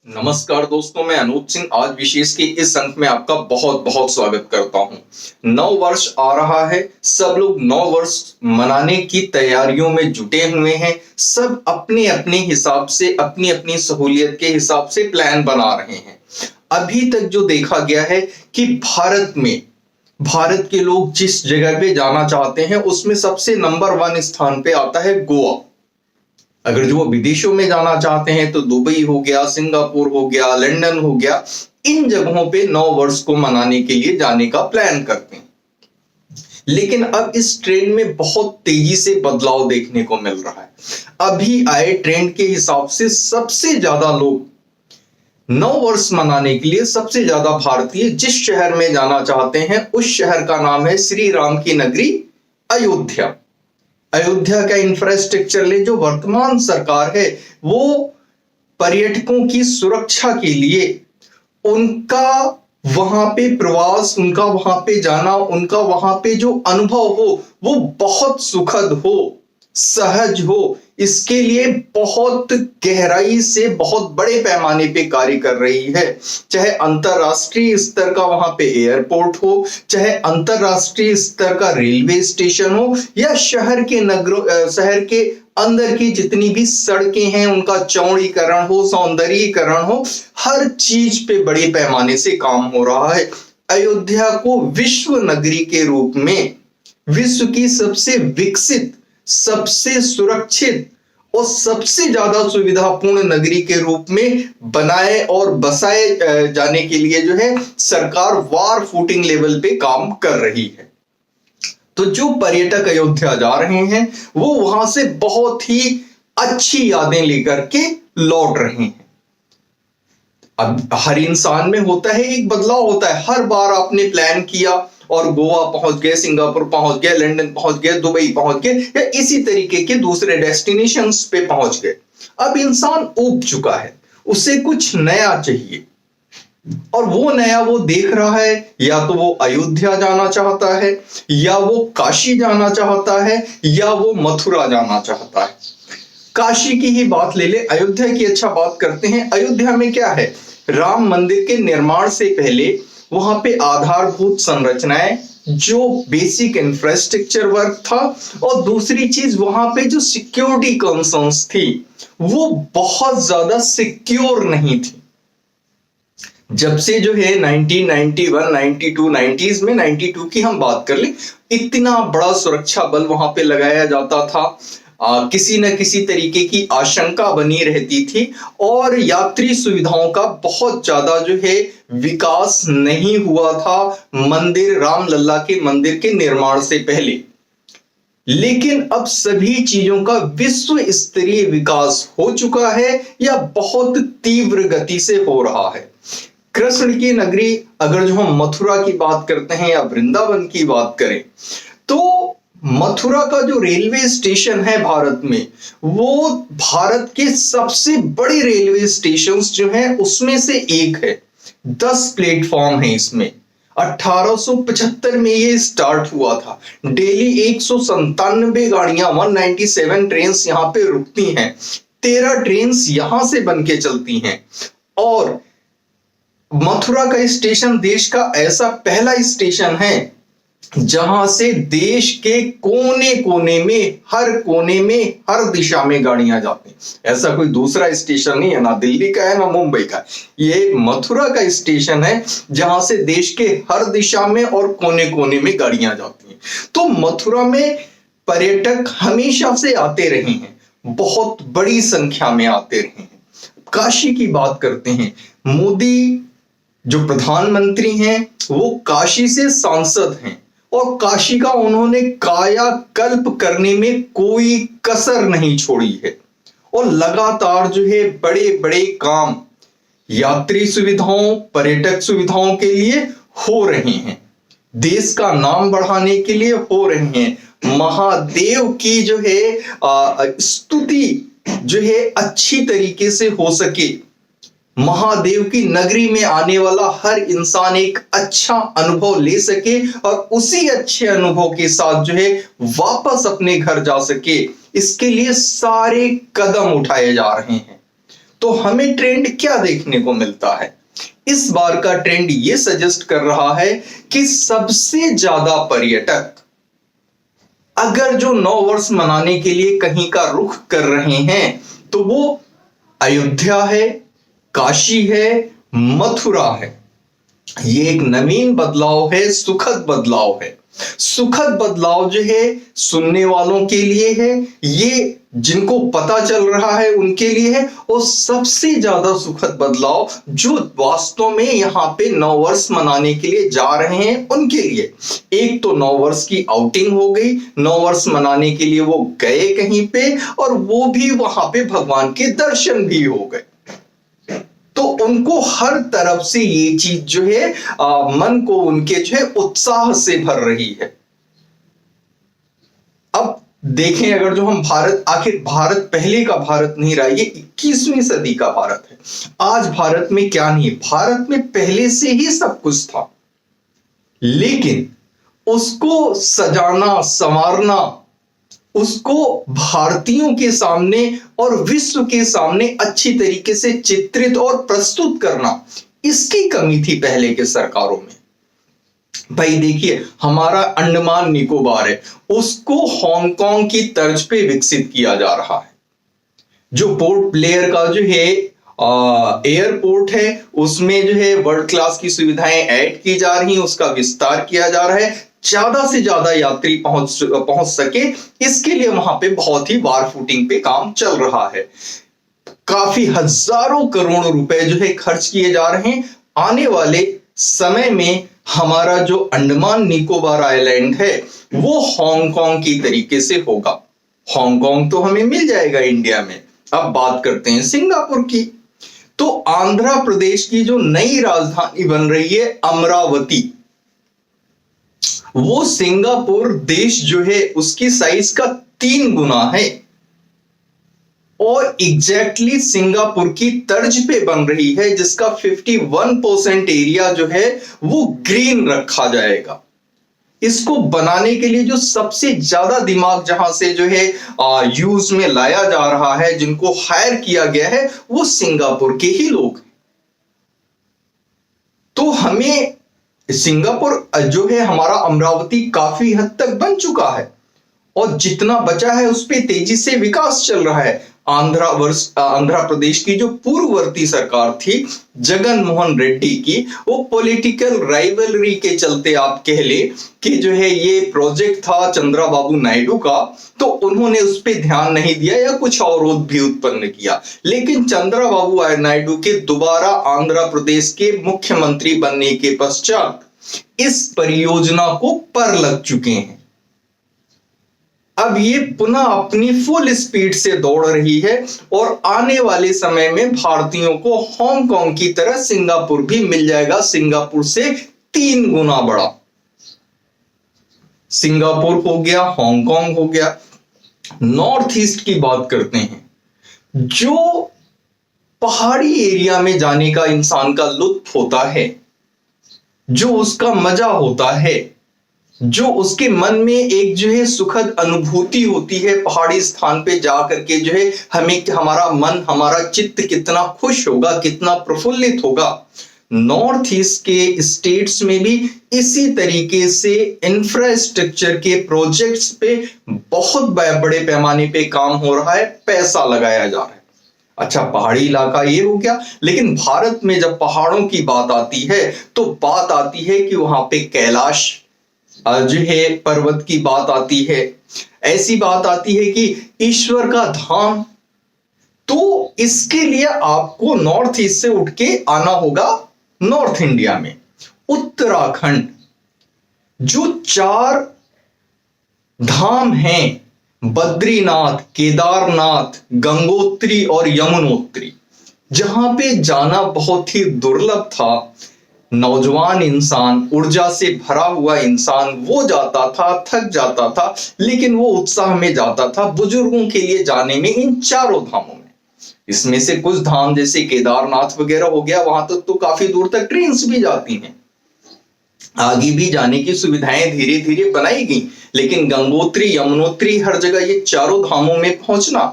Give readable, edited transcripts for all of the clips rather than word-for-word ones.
नमस्कार दोस्तों, मैं अनूप सिंह आज विशेष के इस अंक में आपका बहुत बहुत स्वागत करता हूं। नव वर्ष आ रहा है, सब लोग नव वर्ष मनाने की तैयारियों में जुटे हुए हैं। सब अपने अपने हिसाब से, अपनी अपनी सहूलियत के हिसाब से प्लान बना रहे हैं। अभी तक जो देखा गया है कि भारत के लोग जिस जगह पे जाना चाहते हैं उसमें सबसे नंबर 1 स्थान पे आता है गोवा। अगर जो विदेशों में जाना चाहते हैं तो दुबई हो गया, सिंगापुर हो गया, लंदन हो गया, इन जगहों पे नव वर्ष को मनाने के लिए जाने का प्लान करते हैं। लेकिन अब इस ट्रेंड में बहुत तेजी से बदलाव देखने को मिल रहा है। अभी आए ट्रेंड के हिसाब से सबसे ज्यादा लोग नव वर्ष मनाने के लिए, सबसे ज्यादा भारतीय जिस शहर में जाना चाहते हैं उस शहर का नाम है श्री राम की नगरी अयोध्या। अयोध्या का इंफ्रास्ट्रक्चर ले, जो वर्तमान सरकार है वो पर्यटकों की सुरक्षा के लिए उनका वहां पे प्रवास, उनका वहां पे जाना, उनका वहां पे जो अनुभव हो वो बहुत सुखद हो, सहज हो, इसके लिए बहुत गहराई से, बहुत बड़े पैमाने पे कार्य कर रही है। चाहे अंतरराष्ट्रीय स्तर का वहां पे एयरपोर्ट हो, चाहे अंतरराष्ट्रीय स्तर का रेलवे स्टेशन हो, या शहर के अंदर की जितनी भी सड़कें हैं उनका चौड़ीकरण हो, सौंदर्यीकरण हो, हर चीज पे बड़े पैमाने से काम हो रहा है। अयोध्या को विश्व नगरी के रूप में, विश्व की सबसे विकसित, सबसे सुरक्षित और सबसे ज्यादा सुविधापूर्ण नगरी के रूप में बनाए और बसाए जाने के लिए जो है सरकार वार फूटिंग लेवल पे काम कर रही है। तो जो पर्यटक अयोध्या जा रहे हैं वो वहां से बहुत ही अच्छी यादें लेकर के लौट रहे हैं। अब हर इंसान में होता है, एक बदलाव होता है। हर बार आपने प्लान किया और गोवा पहुंच गए, सिंगापुर पहुंच गए, लंदन पहुंच गए, दुबई पहुंच गए, या इसी तरीके के दूसरे डेस्टिनेशंस पे पहुंच गए। अब इंसान ऊब चुका है, उसे कुछ नया चाहिए, और वो नया वो देख रहा है। या तो वो अयोध्या जाना चाहता है, या वो काशी जाना चाहता है, या वो मथुरा जाना चाहता है। काशी की ही बात ले ले, अयोध्या की अच्छा बात करते हैं। अयोध्या में क्या है, राम मंदिर के निर्माण से पहले वहां पे आधारभूत संरचनाएं, जो बेसिक इंफ्रास्ट्रक्चर वर्क था, और दूसरी चीज वहां पे जो सिक्योरिटी कंसर्न्स थी वो बहुत ज्यादा सिक्योर नहीं थी। जब से जो है 1991, 92, 90s में 92 की हम बात कर ले, इतना बड़ा सुरक्षा बल वहां पे लगाया जाता था। किसी न किसी तरीके की आशंका बनी रहती थी, और यात्री सुविधाओं का बहुत ज्यादा जो है विकास नहीं हुआ था मंदिर, रामलला के मंदिर के निर्माण से पहले। लेकिन अब सभी चीजों का विश्व स्तरीय विकास हो चुका है, या बहुत तीव्र गति से हो रहा है। कृष्ण की नगरी, अगर जो हम मथुरा की बात करते हैं या वृंदावन की बात करें, तो मथुरा का जो रेलवे स्टेशन है भारत में, वो भारत के सबसे बड़े रेलवे स्टेशन जो हैं उसमें से एक है। 10 प्लेटफॉर्म है इसमें। 1875 में ये स्टार्ट हुआ था। डेली 197 गाड़ियां, 197 ट्रेन यहां पे रुकती हैं। 13 ट्रेन यहां से बन के चलती हैं। और मथुरा का स्टेशन देश का ऐसा पहला स्टेशन है जहां से देश के कोने कोने में, हर कोने में, हर दिशा में गाड़ियां जाती हैं। ऐसा कोई दूसरा स्टेशन नहीं है, ना दिल्ली का है ना मुंबई का। ये मथुरा का स्टेशन है जहां से देश के हर दिशा में और कोने कोने में गाड़ियां जाती हैं। तो मथुरा में पर्यटक हमेशा से आते रहे हैं, बहुत बड़ी संख्या में आते रहे हैं। काशी की बात करते हैं, मोदी जो प्रधानमंत्री हैं वो काशी से सांसद हैं, और काशी का उन्होंने कायाकल्प करने में कोई कसर नहीं छोड़ी है। और लगातार जो है बड़े बड़े काम यात्री सुविधाओं, पर्यटक सुविधाओं के लिए हो रहे हैं, देश का नाम बढ़ाने के लिए हो रहे हैं। महादेव की जो है स्तुति जो है अच्छी तरीके से हो सके, महादेव की नगरी में आने वाला हर इंसान एक अच्छा अनुभव ले सके, और उसी अच्छे अनुभव के साथ जो है वापस अपने घर जा सके, इसके लिए सारे कदम उठाए जा रहे हैं। तो तो हमें ट्रेंड क्या देखने को मिलता है? इस बार का ट्रेंड ये सजेस्ट कर रहा है कि सबसे ज्यादा पर्यटक अगर जो नव वर्ष मनाने के लिए कहीं का रुख कर रहे हैं तो वो अयोध्या है, काशी है, मथुरा है। ये एक नवीन बदलाव है, सुखद बदलाव है। सुखद बदलाव जो है सुनने वालों के लिए है, ये जिनको पता चल रहा है उनके लिए है, और सबसे ज्यादा सुखद बदलाव जो वास्तव में यहां पे नव वर्ष मनाने के लिए जा रहे हैं उनके लिए। एक तो नव वर्ष की आउटिंग हो गई, नव वर्ष मनाने के लिए वो गए कहीं पे, और वो भी वहां पे भगवान के दर्शन भी हो गए। तो उनको हर तरफ से ये चीज जो है मन को उनके जो है उत्साह से भर रही है। अब देखें, अगर जो हम भारत, आखिर भारत पहले का भारत नहीं रहा, ये 21वीं सदी का भारत है। आज भारत में क्या नहीं है, भारत में पहले से ही सब कुछ था, लेकिन उसको सजाना संवारना, उसको भारतीयों के सामने और विश्व के सामने अच्छी तरीके से चित्रित और प्रस्तुत करना, इसकी कमी थी पहले के सरकारों में। भाई देखिए, हमारा अंडमान निकोबार है, उसको हांगकांग की तर्ज पे विकसित किया जा रहा है। जो पोर्ट ब्लेयर का जो है एयरपोर्ट है, उसमें जो है वर्ल्ड क्लास की सुविधाएं ऐड की जा रही हैं, उसका विस्तार किया जा रहा है, ज्यादा से ज्यादा यात्री पहुंच सके, इसके लिए वहां पे बहुत ही वार फूटिंग पे काम चल रहा है। काफी हजारों करोड़ रुपए जो है खर्च किए जा रहे हैं। आने वाले समय में हमारा जो अंडमान निकोबार आइलैंड है वो हांगकांग की तरीके से होगा। हांगकांग तो हमें मिल जाएगा इंडिया में। अब बात करते हैं सिंगापुर की। तो आंध्र प्रदेश की जो नई राजधानी बन रही है अमरावती, वो सिंगापुर देश जो है उसकी साइज का 3 गुना है, और एग्जैक्टली सिंगापुर की तर्ज पे बन रही है, जिसका 51% एरिया जो है वो ग्रीन रखा जाएगा। इसको बनाने के लिए जो सबसे ज्यादा दिमाग जहां से जो है यूज में लाया जा रहा है, जिनको हायर किया गया है, वो सिंगापुर के ही लोग हैं। तो हमें सिंगापुर जो है, हमारा अमरावती काफी हद तक बन चुका है, और जितना बचा है उस पर तेजी से विकास चल रहा है। आंध्र प्रदेश की जो पूर्ववर्ती सरकार थी जगन मोहन रेड्डी की, वो पॉलिटिकल राइवलरी के चलते आप कह ले कि जो है ये प्रोजेक्ट था चंद्रबाबू नायडू का, तो उन्होंने उस पर ध्यान नहीं दिया या कुछ अवरोध भी उत्पन्न किया। लेकिन चंद्रबाबू नायडू के दोबारा आंध्र प्रदेश के मुख्यमंत्री बनने के पश्चात इस परियोजना को पर लग चुके हैं। अब ये पुनः अपनी फुल स्पीड से दौड़ रही है, और आने वाले समय में भारतीयों को हांगकांग की तरह सिंगापुर भी मिल जाएगा, सिंगापुर से 3 गुना बड़ा। सिंगापुर हो गया, हांगकांग हो गया। नॉर्थ ईस्ट की बात करते हैं। जो पहाड़ी एरिया में जाने का इंसान का लुत्फ होता है, जो उसका मजा होता है, जो उसके मन में एक जो है सुखद अनुभूति होती है, पहाड़ी स्थान पे जाकर के जो है हमारा मन, हमारा चित्त कितना खुश होगा, कितना प्रफुल्लित होगा। नॉर्थ ईस्ट के स्टेट्स में भी इसी तरीके से इंफ्रास्ट्रक्चर के प्रोजेक्ट्स पे बहुत बड़े पैमाने पे काम हो रहा है, पैसा लगाया जा रहा है। अच्छा, पहाड़ी इलाका ये हो गया, लेकिन भारत में जब पहाड़ों की बात आती है तो बात आती है कि वहां पे कैलाश जो है पर्वत की बात आती है, ऐसी बात आती है कि ईश्वर का धाम। तो इसके लिए आपको नॉर्थ ईस्ट से उठ के आना होगा नॉर्थ इंडिया में। उत्तराखंड, जो 4 धाम हैं, बद्रीनाथ, केदारनाथ, गंगोत्री और यमुनोत्री, जहां पे जाना बहुत ही दुर्लभ था। नौजवान इंसान, ऊर्जा से भरा हुआ इंसान वो जाता था, थक जाता था, लेकिन वो उत्साह में जाता था बुजुर्गों के लिए जाने में इन 4 धामों में। इसमें से कुछ धाम जैसे केदारनाथ वगैरह हो गया, वहां तक तो काफी दूर तक ट्रेन्स भी जाती हैं, आगे भी जाने की सुविधाएं धीरे धीरे बनाई गई। लेकिन गंगोत्री, यमुनोत्री, हर जगह ये 4 धामों में पहुंचना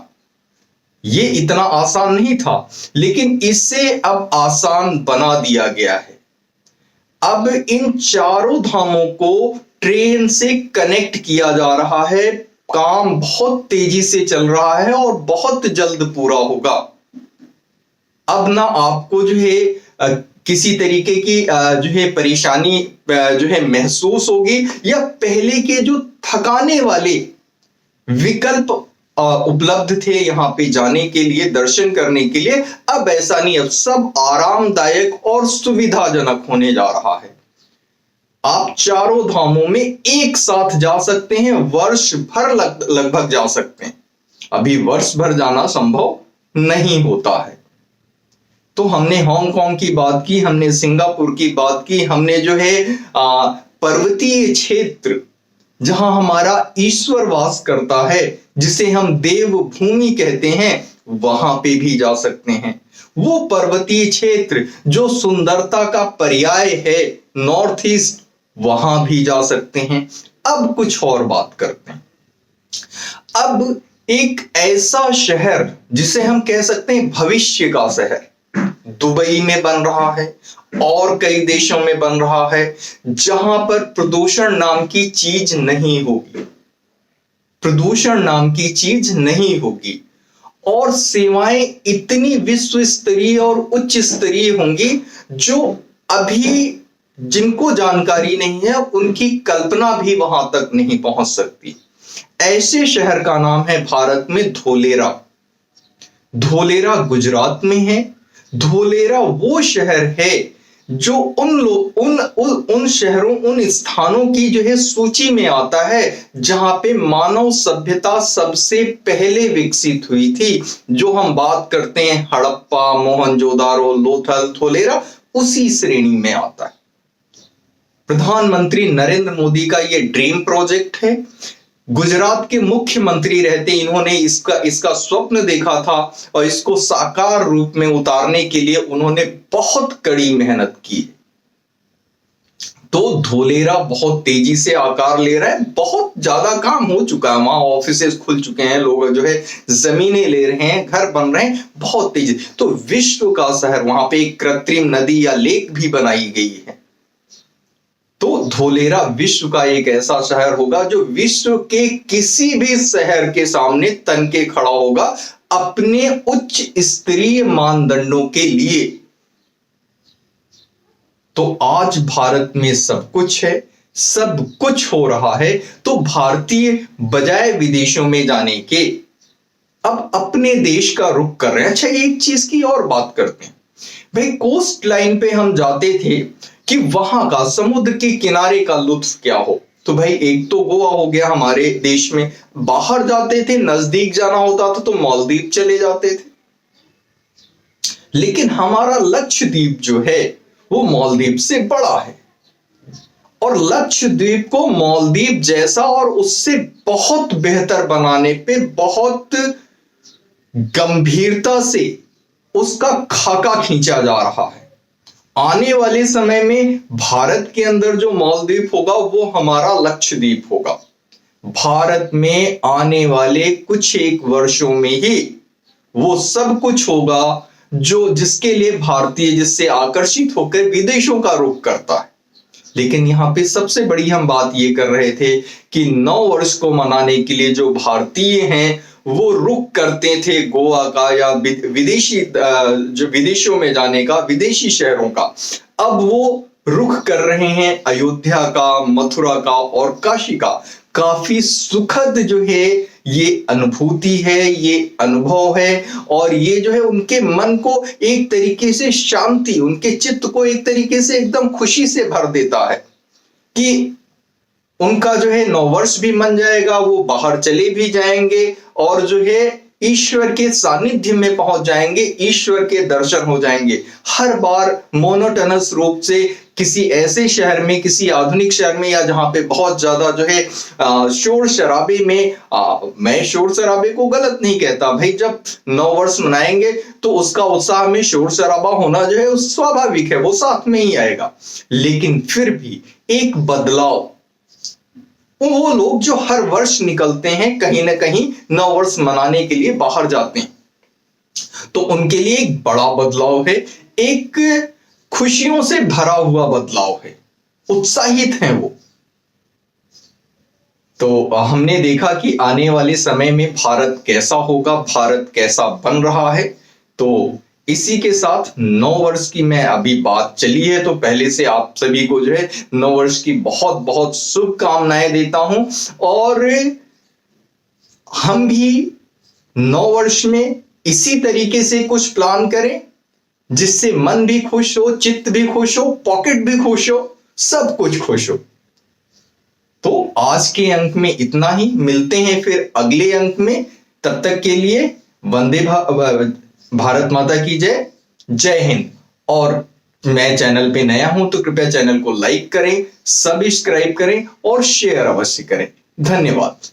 ये इतना आसान नहीं था, लेकिन इसे अब आसान बना दिया गया है। अब इन चारों धामों को ट्रेन से कनेक्ट किया जा रहा है। काम बहुत तेजी से चल रहा है और बहुत जल्द पूरा होगा। अब ना आपको जो है किसी तरीके की जो है परेशानी जो है महसूस होगी, या पहले के जो थकाने वाले विकल्प उपलब्ध थे यहाँ पे जाने के लिए, दर्शन करने के लिए, अब ऐसा नहीं। अब सब आरामदायक और सुविधाजनक होने जा रहा है। आप चारों धामों में एक साथ जा सकते हैं, वर्ष भर लगभग जा सकते हैं। अभी वर्ष भर जाना संभव नहीं होता है। तो हमने हांगकांग की बात की, हमने सिंगापुर की बात की, हमने जो है पर्वतीय क्षेत्र जहां हमारा ईश्वर वास करता है, जिसे हम देव भूमि कहते हैं, वहां पे भी जा सकते हैं। वो पर्वतीय क्षेत्र जो सुंदरता का पर्याय है, नॉर्थ ईस्ट, वहां भी जा सकते हैं। अब कुछ और बात करते हैं। अब एक ऐसा शहर जिसे हम कह सकते हैं भविष्य का शहर, दुबई में बन रहा है और कई देशों में बन रहा है, जहां पर प्रदूषण नाम की चीज नहीं होगी। प्रदूषण नाम की चीज नहीं होगी और सेवाएं इतनी विश्व स्तरीय और उच्च स्तरीय होंगी जो अभी जिनको जानकारी नहीं है उनकी कल्पना भी वहां तक नहीं पहुंच सकती। ऐसे शहर का नाम है भारत में धोलेरा। धोलेरा गुजरात में है। धोलेरा वो शहर है जो उन शहरों, उन स्थानों की जो है सूची में आता है जहां पे मानव सभ्यता सबसे पहले विकसित हुई थी। जो हम बात करते हैं हड़प्पा, मोहनजोदारो, लोथल, धोलेरा उसी श्रेणी में आता है। प्रधानमंत्री नरेंद्र मोदी का ये ड्रीम प्रोजेक्ट है। गुजरात के मुख्यमंत्री रहते इन्होंने इसका स्वप्न देखा था और इसको साकार रूप में उतारने के लिए उन्होंने बहुत कड़ी मेहनत की। तो धोलेरा बहुत तेजी से आकार ले रहा है, बहुत ज्यादा काम हो चुका है, वहां ऑफिसेस खुल चुके हैं, लोग जो है जमीनें ले रहे हैं, घर बन रहे हैं बहुत तेजी। तो विश्व का शहर, वहां पे एक कृत्रिम नदी या लेक भी बनाई गई है। तो धोलेरा विश्व का एक ऐसा शहर होगा जो विश्व के किसी भी शहर के सामने तन के खड़ा होगा अपने उच्च स्तरीय मानदंडों के लिए। तो आज भारत में सब कुछ है, सब कुछ हो रहा है, तो भारतीय बजाय विदेशों में जाने के अब अपने देश का रुख कर रहे हैं। अच्छा, एक चीज की और बात करते हैं भाई। कोस्ट लाइन पे हम जाते थे कि वहां का समुद्र के किनारे का लुत्फ क्या हो। तो भाई एक तो गोवा हो गया हमारे देश में, बाहर जाते थे, नजदीक जाना होता था तो मालदीव चले जाते थे। लेकिन हमारा लक्षद्वीप जो है वो मालदीव से बड़ा है और लक्षद्वीप को मालदीव जैसा और उससे बहुत बेहतर बनाने पे बहुत गंभीरता से उसका खाका खींचा जा रहा है। आने वाले समय में भारत के अंदर जो मालदीव होगा वो हमारा लक्षद्वीप होगा। भारत में आने वाले कुछ एक वर्षों में ही वो सब कुछ होगा जो जिसके लिए भारतीय जिससे आकर्षित होकर विदेशों का रुख करता है। लेकिन यहाँ पे सबसे बड़ी हम बात ये कर रहे थे कि नव वर्ष को मनाने के लिए जो भारतीय हैं वो रुख करते थे गोवा का या विदेशी जो विदेशों में जाने का, विदेशी शहरों का। अब वो रुख कर रहे हैं अयोध्या का, मथुरा का और काशी का। काफी सुखद जो है ये अनुभूति है, ये अनुभव है और ये जो है उनके मन को एक तरीके से शांति, उनके चित्त को एक तरीके से एकदम खुशी से भर देता है कि उनका जो है नववर्ष भी मन जाएगा, वो बाहर चले भी जाएंगे और जो है ईश्वर के सानिध्य में पहुंच जाएंगे, ईश्वर के दर्शन हो जाएंगे। हर बार मोनोटोनस रूप से किसी ऐसे शहर में, किसी आधुनिक शहर में या जहां पे बहुत ज्यादा जो है शोर शराबे में, मैं शोर शराबे को गलत नहीं कहता भाई, जब नववर्ष मनाएंगे तो उसका उत्साह में शोर शराबा होना जो है स्वाभाविक है, वो साथ में ही आएगा। लेकिन फिर भी एक बदलाव, वो लोग जो हर वर्ष निकलते हैं कहीं ना कहीं नव वर्ष मनाने के लिए बाहर जाते हैं, तो उनके लिए एक बड़ा बदलाव है, एक खुशियों से भरा हुआ बदलाव है, उत्साहित हैं वो। तो हमने देखा कि आने वाले समय में भारत कैसा होगा, भारत कैसा बन रहा है। तो इसी के साथ 9 वर्ष की मैं अभी बात चली है, तो पहले से आप सभी को जो है 9 वर्ष की बहुत बहुत शुभकामनाएं देता हूं। और हम भी 9 वर्ष में इसी तरीके से कुछ प्लान करें जिससे मन भी खुश हो, चित्त भी खुश हो, पॉकेट भी खुश हो, सब कुछ खुश हो। तो आज के अंक में इतना ही, मिलते हैं फिर अगले अंक में। तब तक के लिए भारत माता की जय, जय हिंद। और मैं चैनल पे नया हूं तो कृपया चैनल को लाइक करें, सब्सक्राइब करें और शेयर अवश्य करें। धन्यवाद।